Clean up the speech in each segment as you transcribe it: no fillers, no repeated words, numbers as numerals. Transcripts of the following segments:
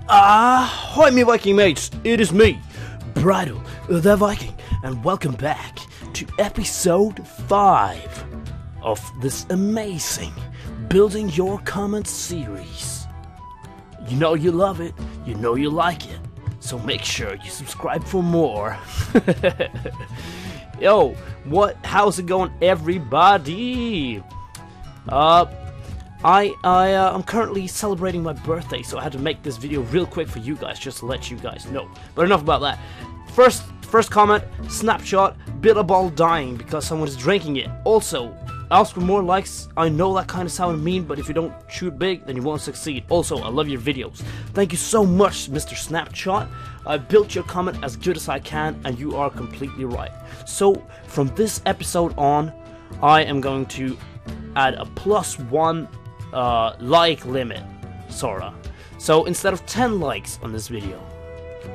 Hi me Viking mates, it is me, Bridal the Viking, and welcome back to episode 5 of this amazing Building Your Comments series. You know you love it, you know you like it, so make sure you subscribe for more. Yo, how's it going everybody? I'm currently celebrating my birthday, so I had to make this video real quick for you guys, just to let you guys know. But enough about that. First comment, snapshot, Bitterball dying because someone is drinking it. Also, ask for more likes. I know that kind of sounded mean, but if you don't shoot big, then you won't succeed. Also, I love your videos. Thank you so much, Mr. Snapshot. I built your comment as good as I can, and you are completely right. So, from this episode on, I am going to add a +1 like limit, sorta. So instead of 10 likes on this video,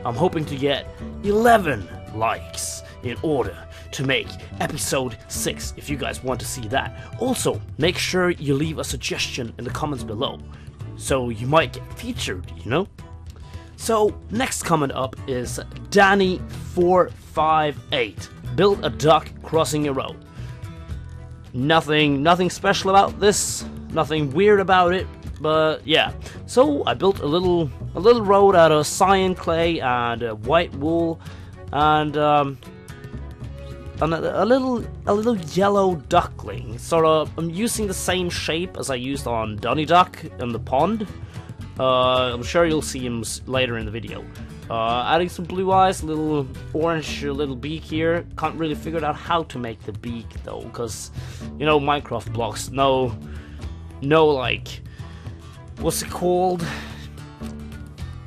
I'm hoping to get 11 likes in order to make episode 6, if you guys want to see that. Also, make sure you leave a suggestion in the comments below, so you might get featured, you know? So, next comment up is Danny458. Build a duck crossing a road. Nothing special about this, nothing weird about it, but yeah. So I built a little road out of cyan clay and white wool, and a little yellow duckling. Sort of, I'm using the same shape as I used on Donny Duck in the pond. I'm sure you'll see him later in the video. Adding some blue eyes, a little orange little beak here. Can't really figure out how to make the beak though, because you know Minecraft blocks no like, what's it called?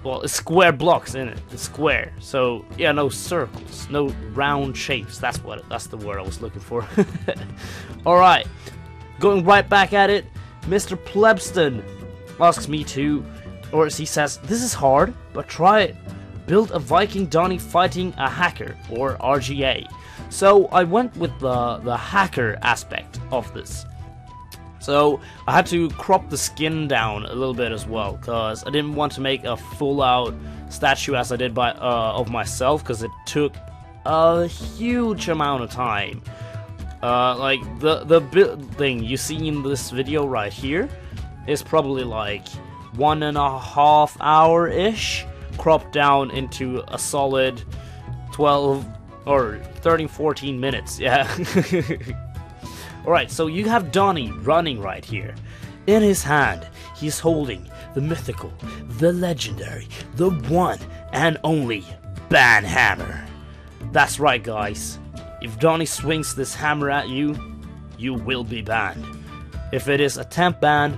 Well, it's square blocks, isn't it? It's square. So yeah, no circles, no round shapes. That's the word I was looking for. All right, going right back at it. Mr. Plebston asks me to, or he says, this is hard, but try it. Build a Viking Donny fighting a hacker, or RGA. So I went with the hacker aspect of this. So I had to crop the skin down a little bit as well, because I didn't want to make a full-out statue as I did of myself, because it took a huge amount of time. Like the building you see in this video right here is probably like 1.5 hour-ish. Cropped down into a solid 12 or 13-14 minutes, yeah. Alright, so you have Donny running right here. In his hand, he's holding the mythical, the legendary, the one and only ban hammer. That's right, guys. If Donny swings this hammer at you, you will be banned. If it is a temp ban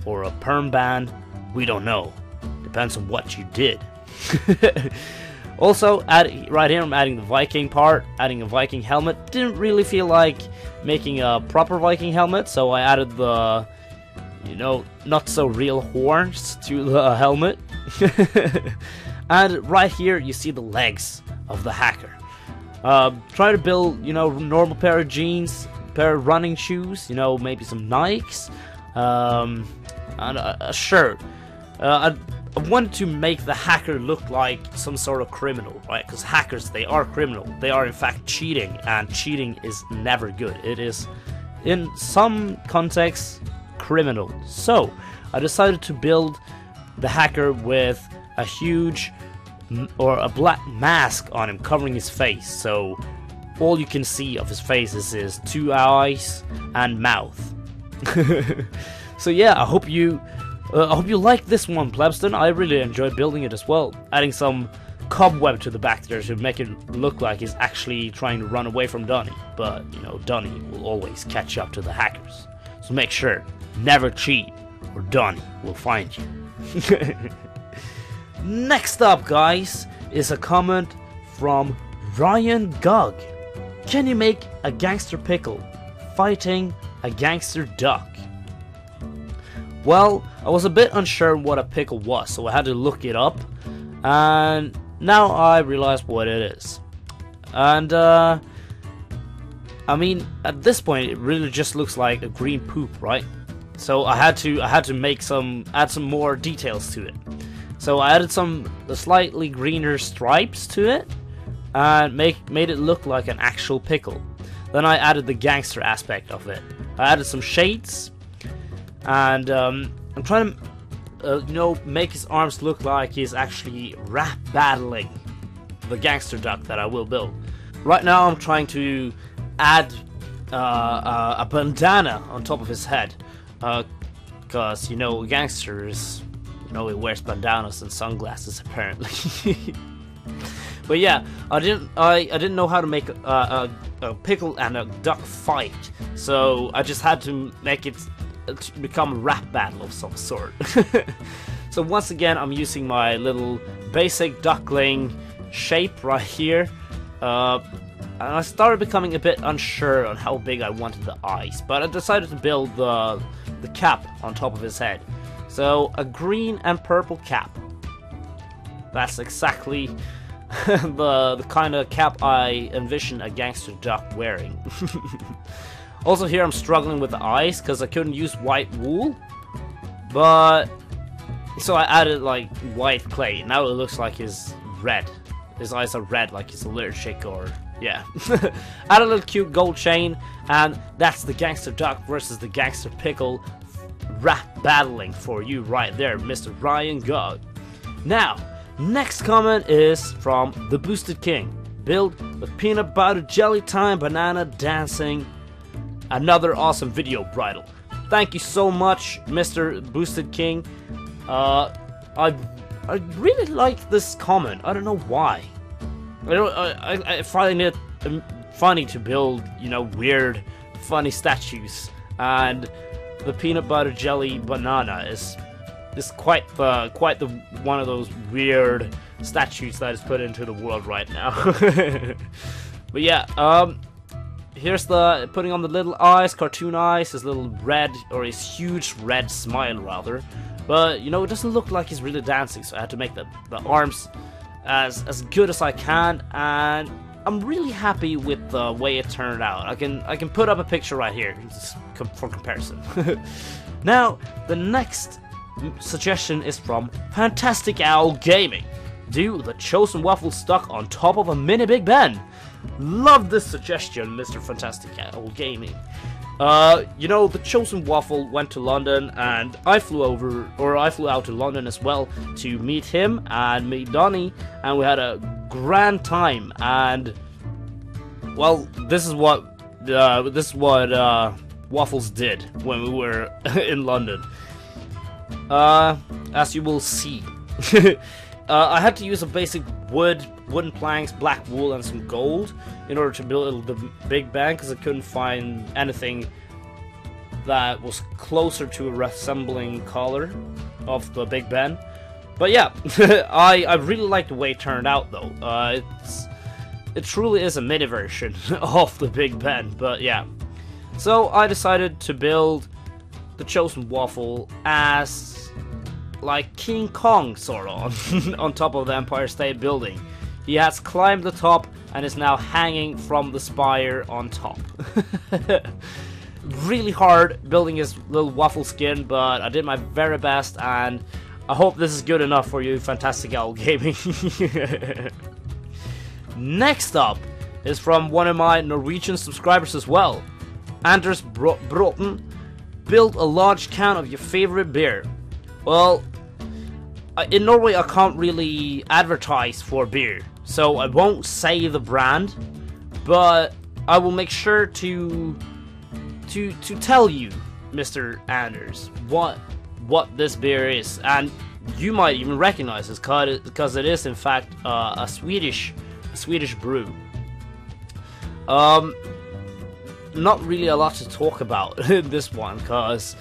or a perm ban, we don't know. Depends on what you did. Also, right here I'm adding the Viking part, adding a Viking helmet. Didn't really feel like making a proper Viking helmet, so I added the, you know, not so real horns to the helmet. And right here you see the legs of the hacker. Try to build, you know, normal pair of jeans, pair of running shoes, you know, maybe some Nikes, and a shirt. I wanted to make the hacker look like some sort of criminal, right? Because hackers, they are criminal. They are in fact cheating, and cheating is never good. It is, in some contexts, criminal. So I decided to build the hacker with a huge or a black mask on him covering his face. So all you can see of his face is his 2 eyes and mouth. So yeah, I hope you like this one, Plebston. I really enjoyed building it as well. Adding some cobweb to the back there to make it look like he's actually trying to run away from Donny. But, you know, Donny will always catch up to the hackers. So make sure, never cheat, or Donny will find you. Next up, guys, is a comment from Ryan Gug. Can you make a gangster pickle fighting a gangster duck? Well, I was a bit unsure what a pickle was, so I had to look it up, and now I realize what it is. And I mean, at this point, it really just looks like a green poop, right? So I had to add some more details to it. So I added some slightly greener stripes to it and made it look like an actual pickle. Then I added the gangster aspect of it. I added some shades, and I'm trying to you know, make his arms look like he's actually rap battling the gangster duck that I will build. Right now I'm trying to add a bandana on top of his head, because, you know, gangsters, you know, he wears bandanas and sunglasses apparently. But yeah, I didn't know how to make a pickle and a duck fight, so I just had to make it to become a rap battle of some sort. So once again, I'm using my little basic duckling shape right here, and I started becoming a bit unsure on how big I wanted the eyes, but I decided to build the cap on top of his head. So a green and purple cap. That's exactly the kind of cap I envision a gangster duck wearing. Also here I'm struggling with the eyes because I couldn't use white wool, but so I added like white clay. Now it looks like he's red. His eyes are red like he's allergic, or yeah. Add a little cute gold chain, and that's the gangster duck versus the gangster pickle rap battling for you right there, Mr. Ryan God. Now, next comment is from the Boosted King. Build with peanut butter jelly time banana dancing. Another awesome video, Bridal. Thank you so much, Mr. Boosted King. I really like this comment. I don't know why. I find it funny to build, you know, weird, funny statues, and the peanut butter jelly banana is quite the one of those weird statues that is put into the world right now. But yeah, here's the putting on the little eyes, cartoon eyes, his little red, or his huge red smile rather. But you know, it doesn't look like he's really dancing, so I had to make the arms as good as I can, and I'm really happy with the way it turned out. I can put up a picture right here just for comparison. Now, the next suggestion is from Fantastic Owl Gaming. Do the chosen waffle stuck on top of a mini Big Ben. Love this suggestion, Mr. Fantastic Owl Gaming. You know, the chosen waffle went to London, and I flew out to London as well to meet him and meet Donnie, and we had a grand time. And well, this is what waffles did when we were in London. As you will see, I had to use a basic wooden planks, black wool, and some gold in order to build the Big Ben, because I couldn't find anything that was closer to a resembling color of the Big Ben. But yeah, I really like the way it turned out though. It truly is a mini version of the Big Ben, but yeah. So I decided to build the chosen waffle as like King Kong sort of on top of the Empire State Building. He has climbed the top and is now hanging from the spire on top. Really hard building his little waffle skin, but I did my very best, and I hope this is good enough for you, Fantastic Owl Gaming. Next up is from one of my Norwegian subscribers as well. Anders Bråten. Build a large can of your favorite beer. Well, in Norway I can't really advertise for beer, so I won't say the brand, but I will make sure to tell you, Mr. Anders, what this beer is, and you might even recognize this because it is in fact a Swedish brew. Not really a lot to talk about in this one, because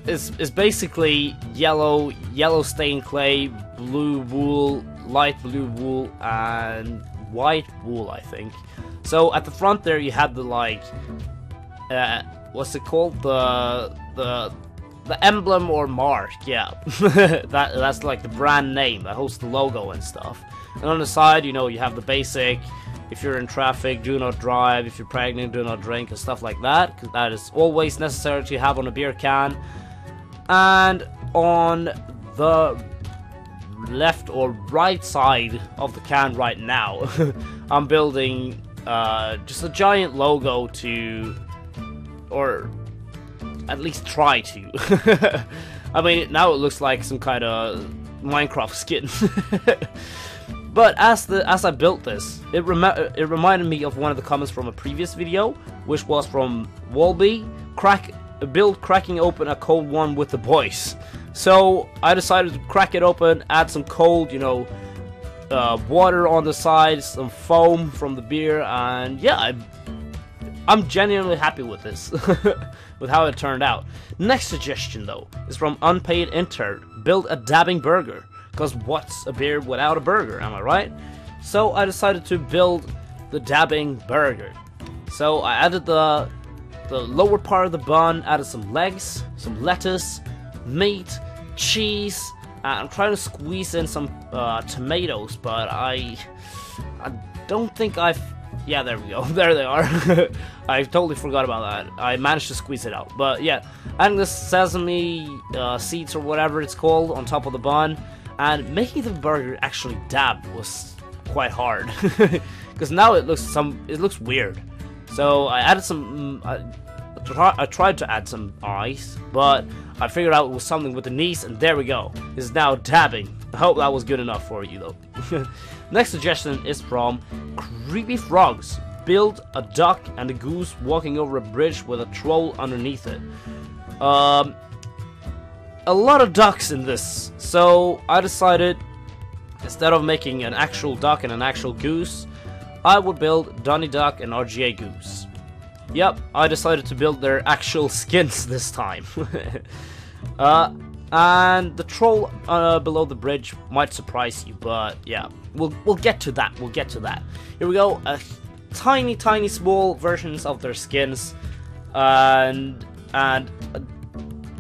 it's basically yellow stained clay, blue wool, light blue wool, and white wool, I think. So at the front there you have the like what's it called, the emblem or mark, yeah. that's like the brand name that holds the logo and stuff. And on the side, you know, you have the basic: if you're in traffic, do not drive; if you're pregnant, do not drink, and stuff like that, because that is always necessary to have on a beer can. And on the left or right side of the can right now, I'm building just a giant logo to, or at least try to. I mean, now it looks like some kind of Minecraft skin. But as I built this, it reminded me of one of the comments from a previous video, which was from Wolby, cracking open a cold one with the boys. So I decided to crack it open, add some cold, you know, water on the sides, some foam from the beer, and yeah, I'm genuinely happy with this, with how it turned out. Next suggestion though is from Unpaid Intern. Build a dabbing burger. Because what's a beer without a burger, am I right? So I decided to build the dabbing burger. So I added the lower part of the bun, added some legs, some lettuce, meat, cheese, and I'm trying to squeeze in some tomatoes, but I don't think yeah, there we go, there they are. I totally forgot about that. I managed to squeeze it out, but yeah, adding the sesame seeds or whatever it's called on top of the bun, and making the burger actually dab was quite hard, because now it looks weird. So I added some. I tried to add some eyes, but I figured out it was something with the knees, and there we go. It's now dabbing. I hope that was good enough for you though. Next suggestion is from Creepy Frogs. Build a duck and a goose walking over a bridge with a troll underneath it. A lot of ducks in this, so I decided instead of making an actual duck and an actual goose, I would build Donnie Duck and RGA Goose. Yep, I decided to build their actual skins this time. And the troll below the bridge might surprise you, but yeah, we'll get to that. We'll get to that. Here we go. Tiny small versions of their skins, and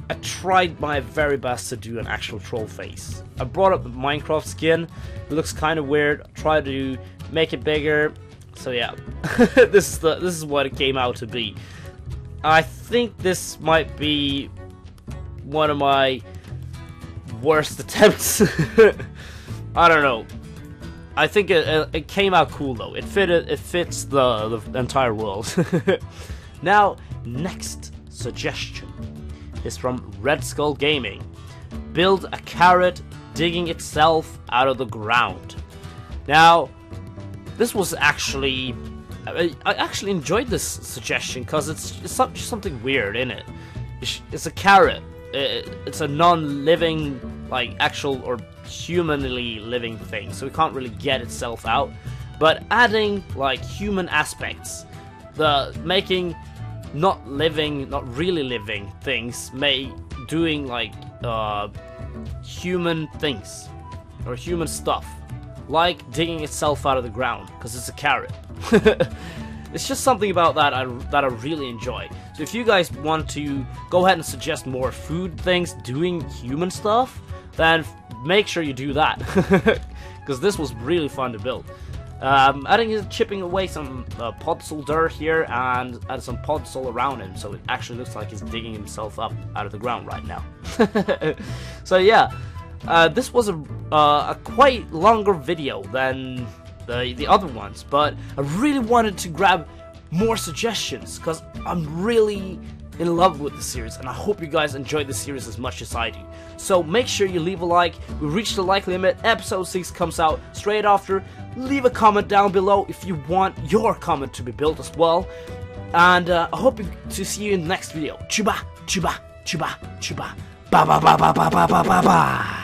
I tried my very best to do an actual troll face. I brought up the Minecraft skin. It looks kind of weird. I tried to make it bigger. So yeah, this is what it came out to be. I think this might be one of my worst attempts. I don't know. I think it came out cool though. It fits the entire world. Now, next suggestion is from Red Skull Gaming. Build a carrot digging itself out of the ground. Now, this was actually... I actually enjoyed this suggestion because it's something weird in it. It's a carrot. It's a non-living, like, actual or humanly living thing, so it can't really get itself out. But adding, like, human aspects, making not really living things, doing like human things or human stuff, like digging itself out of the ground because it's a carrot. It's just something about that I really enjoy. So if you guys want to go ahead and suggest more food things doing human stuff, then make sure you do that, because this was really fun to build. Chipping away some podzol dirt here and add some podzol around him, so it actually looks like he's digging himself up out of the ground right now. So yeah, this was a quite longer video than the other ones, but I really wanted to grab more suggestions because I'm really in love with the series, and I hope you guys enjoyed the series as much as I do. So make sure you leave a like. We reached the like limit. Episode 6 comes out straight after. Leave a comment down below if you want your comment to be built as well. And I hope to see you in the next video. Chuba, chuba, chuba, chuba. Ba ba ba ba ba ba ba ba ba.